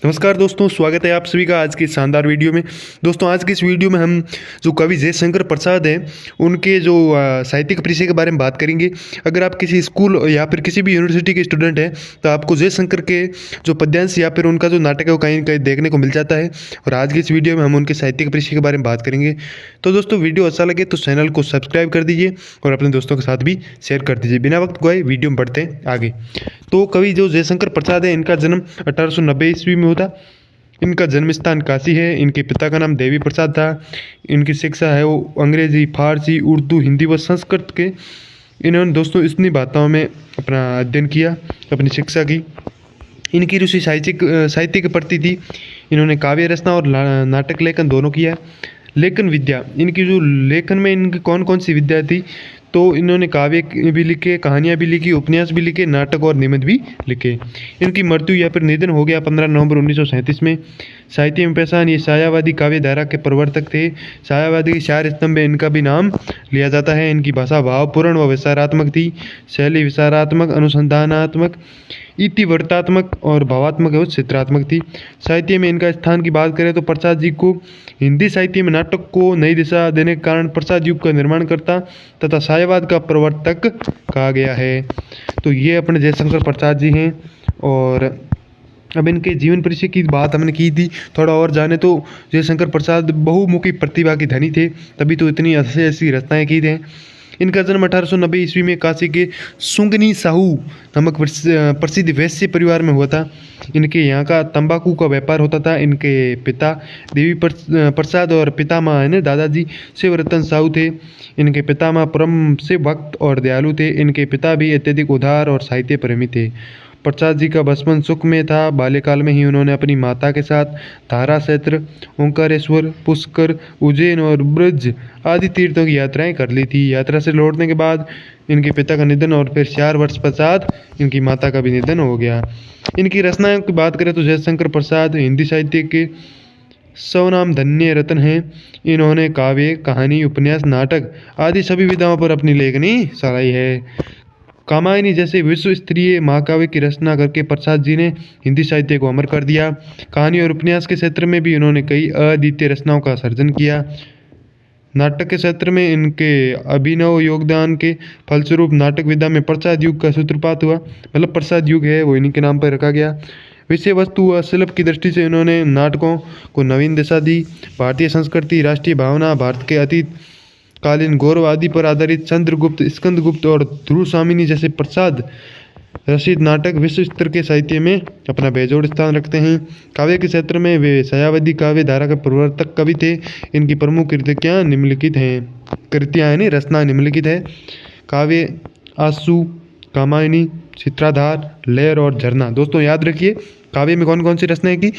नमस्कार दोस्तों, स्वागत है आप सभी का आज की शानदार वीडियो में। दोस्तों आज की इस वीडियो में हम जो कवि जयशंकर प्रसाद हैं उनके जो साहित्यिक परिचय के बारे में बात करेंगे। अगर आप किसी स्कूल या फिर किसी भी यूनिवर्सिटी के स्टूडेंट हैं तो आपको जयशंकर के जो पद्यांश या फिर उनका जो नाटक है वो कहीं कहीं देखने को मिल जाता है। और आज की इस वीडियो में हम उनके साहित्यिक परिचय के बारे में बात करेंगे। तो दोस्तों वीडियो अच्छा लगे तो चैनल को सब्सक्राइब कर दीजिए और अपने दोस्तों के साथ भी शेयर कर दीजिए। बिना वक्त गए वीडियो में बढ़ते हैं आगे। तो कवि जो जयशंकर प्रसाद है इनका जन्म 1890 ईस्वी में होता। इनका जन्म स्थान काशी है। इनके पिता का नाम देवी प्रसाद था। इनकी शिक्षा है वो अंग्रेजी, फारसी, उर्दू, हिंदी व संस्कृत के। इन्होंने दोस्तों इतनी भाषाओं में अपना अध्ययन किया, अपनी शिक्षा की। इनकी रुचि साहित्य के प्रति थी। इन्होंने काव्य रचना और नाटक लेखन दोनों किया। लेखन विद्या, इनकी जो लेखन में इनकी कौन कौन सी विद्या थी तो इन्होंने काव्य भी लिखे, कहानियाँ भी लिखी, उपन्यास भी लिखे, नाटक और निबंध भी लिखे। इनकी मृत्यु या फिर निधन हो गया 15 नवंबर 1937 में। साहित्य में पहचान, ये छायावादी काव्य धारा के प्रवर्तक थे। छायावादी के चार स्तंभ में इनका भी नाम लिया जाता है। इनकी भाषा भावपूर्ण व विचारात्मक थी। शैली विचारात्मक, अनुसंधानात्मक, इतिवृत्तात्मक और भावात्मक एवं चित्रात्मक थी। साहित्य में इनका स्थान की बात करें तो प्रसाद जी को हिंदी साहित्य में नाटक को नई दिशा देने के कारण प्रसाद युग का निर्माण करता तथा छायावाद का प्रवर्तक कहा गया है। तो ये अपने जयशंकर प्रसाद जी हैं। और अब इनके जीवन परिचय की बात हमने की थी। थोड़ा और जाने तो जयशंकर प्रसाद बहुमुखी प्रतिभा के धनी थे, तभी तो इतनी ऐसी ऐसी रचनाएं की थी। इनका जन्म 1890 ईस्वी में काशी के सुंगनी साहू नामक प्रसिद्ध वैश्य परिवार में हुआ था। इनके यहाँ का तंबाकू का व्यापार होता था। इनके पिता देवी प्रसाद और पितामह है दादाजी शिवरतन साहू थे। इनके पितामह परम से भक्त और दयालु थे। इनके पिता भी अत्यधिक उदार और साहित्य प्रेमी थे। प्रसाद जी का बचपन सुख में था। बाल्यकाल में ही उन्होंने अपनी माता के साथ तारा क्षेत्र, ओंकारेश्वर, पुष्कर, उज्जैन और ब्रज आदि तीर्थों की यात्राएं कर ली थी। यात्रा से लौटने के बाद इनके पिता का निधन और फिर 4 वर्ष पश्चात इनकी माता का भी निधन हो गया। इनकी रचनाओं की बात करें तो जयशंकर प्रसाद हिंदी साहित्य के स्वनाम धन्य रत्न हैं। इन्होंने काव्य, कहानी, उपन्यास, नाटक आदि सभी विधाओं पर अपनी लेखनी सराही है। कामायनी जैसे विश्व स्तरीय महाकाव्य की रचना करके प्रसाद जी ने हिंदी साहित्य को अमर कर दिया। कहानी और उपन्यास के क्षेत्र में भी इन्होंने कई अद्वितीय रचनाओं का सर्जन किया। नाटक के क्षेत्र में इनके अभिनव योगदान के फलस्वरूप नाटक विधा में प्रसाद युग का सूत्रपात हुआ। मतलब प्रसाद युग है वो इन्हीं के नाम पर रखा गया। विषय वस्तु व शिल्प की दृष्टि से इन्होंने नाटकों को नवीन दिशा दी। भारतीय संस्कृति, राष्ट्रीय भावना, भारत के अतीत कालीन गौरव आदि पर आधारित चंद्रगुप्त, स्कंदगुप्त और ध्रुव स्वामिनी जैसे प्रसाद रचित नाटक विश्व स्तर के साहित्य में अपना बेजोड़ स्थान रखते हैं। काव्य के क्षेत्र में वे छायावादी काव्य धारा के प्रवर्तक कवि थे। इनकी प्रमुख कृतियाँ निम्नलिखित हैं। कृतियाँ यानी रचना निम्नलिखित है। काव्य आंसू, कामायनी, चित्राधार, लहर और झरना। दोस्तों याद रखिए काव्य में कौन कौन सी रचनाएं की?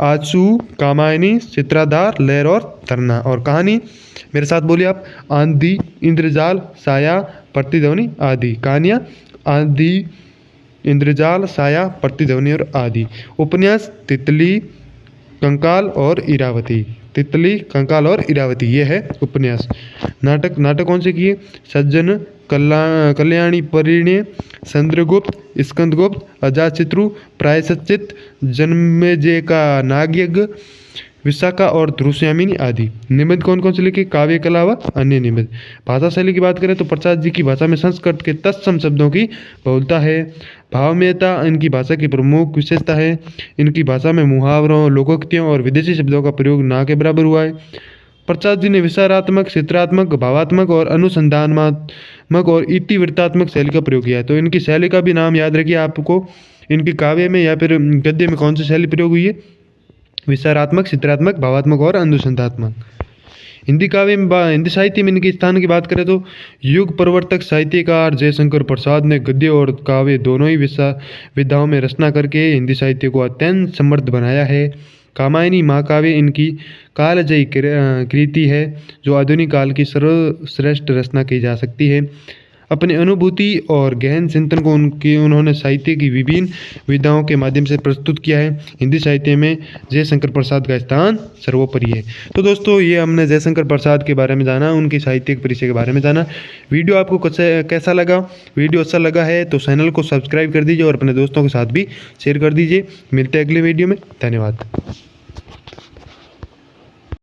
आंसू, कामायनी, चित्राधार, लहर और झरना। और कहानी मेरे साथ बोलिए आप। आंधी, इंद्रजाल, साया, प्रतिध्वनि आदि। कहानियाँ आंधी, इंद्रजाल, साया, प्रतिध्वनि और आदि। उपन्यास तितली, कंकाल और इरावती। तितली, कंकाल और इरावती ये है उपन्यास। नाटक कौन से किए? सज्जन, कल्याणी परिणय, चंद्रगुप्त, स्कंदगुप्त, अजातशत्रु, प्रायश्चित, जन्मेजय का नागयज्ञ, विशाखा और ध्रुवस्वामिनी आदि। निबंध कौन कौन से लिखे? काव्य के अलावा अन्य निबंध। भाषा शैली की बात करें तो प्रसाद जी की भाषा में संस्कृत के तत्सम शब्दों की बहुलता है। भावमयता इनकी भाषा की प्रमुख विशेषता है। इनकी भाषा में मुहावरों, लोकोक्तियों और विदेशी शब्दों का प्रयोग ना के बराबर हुआ है। प्रसाद जी ने विचारात्मक, चित्रात्मक, भावात्मक और अनुसंधानात्मक और इतिवृत्तात्मक शैली का प्रयोग किया है। तो इनकी शैली का भी नाम याद रखिए आपको। इनकी काव्य में या फिर गद्य में कौन सी शैली प्रयोग हुई है? विचारात्मक, चित्रात्मक, भावात्मक और अनुसंधानात्मक। हिंदी साहित्य में इनके स्थान की बात करें तो युग प्रवर्तक साहित्यकार जयशंकर प्रसाद ने गद्य और काव्य दोनों ही विधाओं में रचना करके हिंदी साहित्य को अत्यंत समृद्ध बनाया है। कामायनी महाकाव्य इनकी कालजयी कृति है जो आधुनिक काल की सर्वश्रेष्ठ रचना की जा सकती है। अपने अनुभूति और गहन चिंतन को उन्होंने साहित्य की विभिन्न विधाओं के माध्यम से प्रस्तुत किया है। हिंदी साहित्य में जयशंकर प्रसाद का स्थान सर्वोपरि है। तो दोस्तों ये हमने जयशंकर प्रसाद के बारे में जाना, उनकी साहित्यिक परिचय के बारे में जाना। वीडियो आपको कैसा लगा? वीडियो अच्छा लगा है तो चैनल को सब्सक्राइब कर दीजिए और अपने दोस्तों के साथ भी शेयर कर दीजिए। मिलते हैं अगले वीडियो में। धन्यवाद।